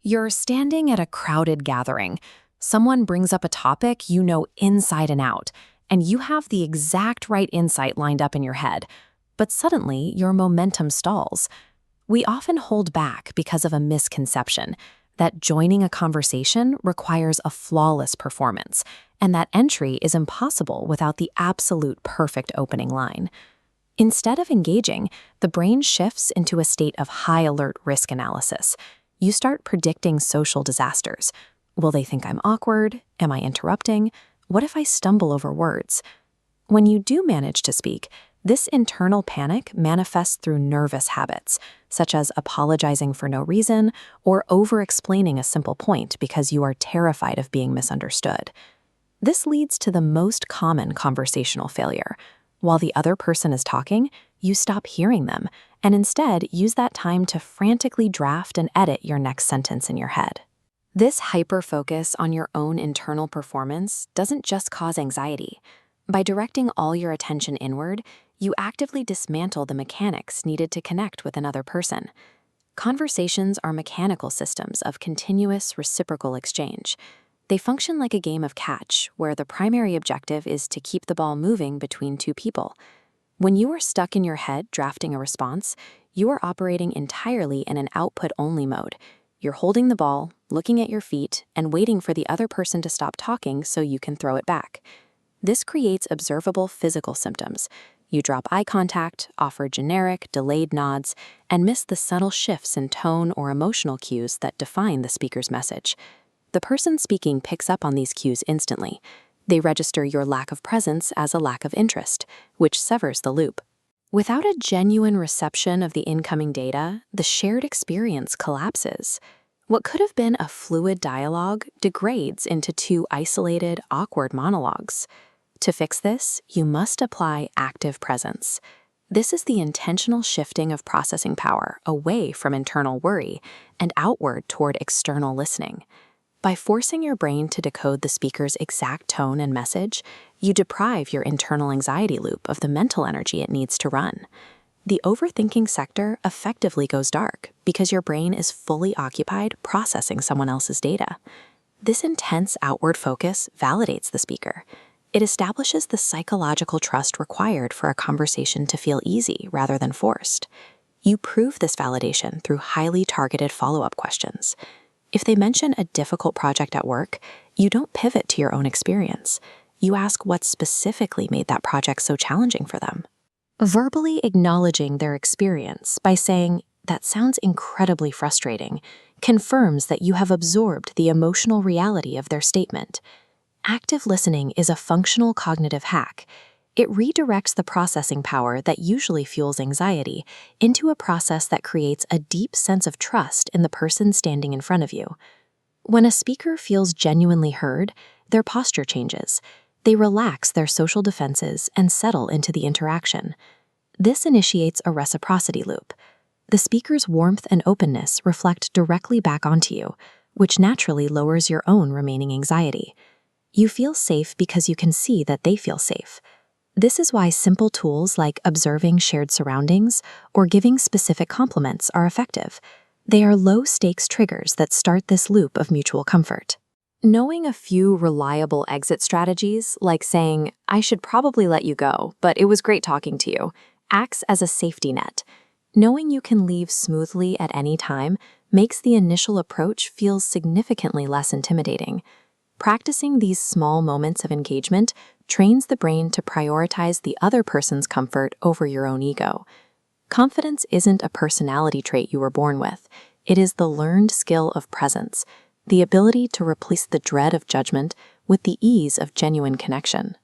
You're standing at a crowded gathering. Someone brings up a topic you know inside and out, and you have the exact right insight lined up in your head. But suddenly, your momentum stalls. We often hold back because of a misconception that joining a conversation requires a flawless performance, and that entry is impossible without the absolute perfect opening line. Instead of engaging, the brain shifts into a state of high-alert risk analysis. You start predicting social disasters. Will they think I'm awkward? Am I interrupting? What if I stumble over words? When you do manage to speak, this internal panic manifests through nervous habits, such as apologizing for no reason or over-explaining a simple point because you are terrified of being misunderstood. This leads to the most common conversational failure. While the other person is talking, you stop hearing them, and instead use that time to frantically draft and edit your next sentence in your head. This hyper-focus on your own internal performance doesn't just cause anxiety. By directing all your attention inward, you actively dismantle the mechanics needed to connect with another person. Conversations are mechanical systems of continuous reciprocal exchange. They function like a game of catch, where the primary objective is to keep the ball moving between two people. When you are stuck in your head drafting a response, you are operating entirely in an output-only mode. You're holding the ball, looking at your feet, and waiting for the other person to stop talking so you can throw it back. This creates observable physical symptoms. You drop eye contact, offer generic, delayed nods, and miss the subtle shifts in tone or emotional cues that define the speaker's message. The person speaking picks up on these cues instantly. They register your lack of presence as a lack of interest, which severs the loop. Without a genuine reception of the incoming data, the shared experience collapses. What could have been a fluid dialogue degrades into two isolated, awkward monologues. To fix this, you must apply active presence. This is the intentional shifting of processing power away from internal worry and outward toward external listening. By forcing your brain to decode the speaker's exact tone and message, you deprive your internal anxiety loop of the mental energy it needs to run. The overthinking sector effectively goes dark because your brain is fully occupied processing someone else's data. This intense outward focus validates the speaker. It establishes the psychological trust required for a conversation to feel easy rather than forced. You prove this validation through highly targeted follow-up questions. If they mention a difficult project at work, you don't pivot to your own experience. You ask what specifically made that project so challenging for them. Verbally acknowledging their experience by saying, "That sounds incredibly frustrating," confirms that you have absorbed the emotional reality of their statement. Active listening is a functional cognitive hack. It redirects the processing power that usually fuels anxiety into a process that creates a deep sense of trust in the person standing in front of you. When a speaker feels genuinely heard, their posture changes. They relax their social defenses and settle into the interaction. This initiates a reciprocity loop. The speaker's warmth and openness reflect directly back onto you, which naturally lowers your own remaining anxiety. You feel safe because you can see that they feel safe. This is why simple tools like observing shared surroundings or giving specific compliments are effective. They are low-stakes triggers that start this loop of mutual comfort. Knowing a few reliable exit strategies, like saying, "I should probably let you go, but it was great talking to you," acts as a safety net. Knowing you can leave smoothly at any time makes the initial approach feel significantly less intimidating. Practicing these small moments of engagement trains the brain to prioritize the other person's comfort over your own ego. Confidence isn't a personality trait you were born with. It is the learned skill of presence, the ability to replace the dread of judgment with the ease of genuine connection.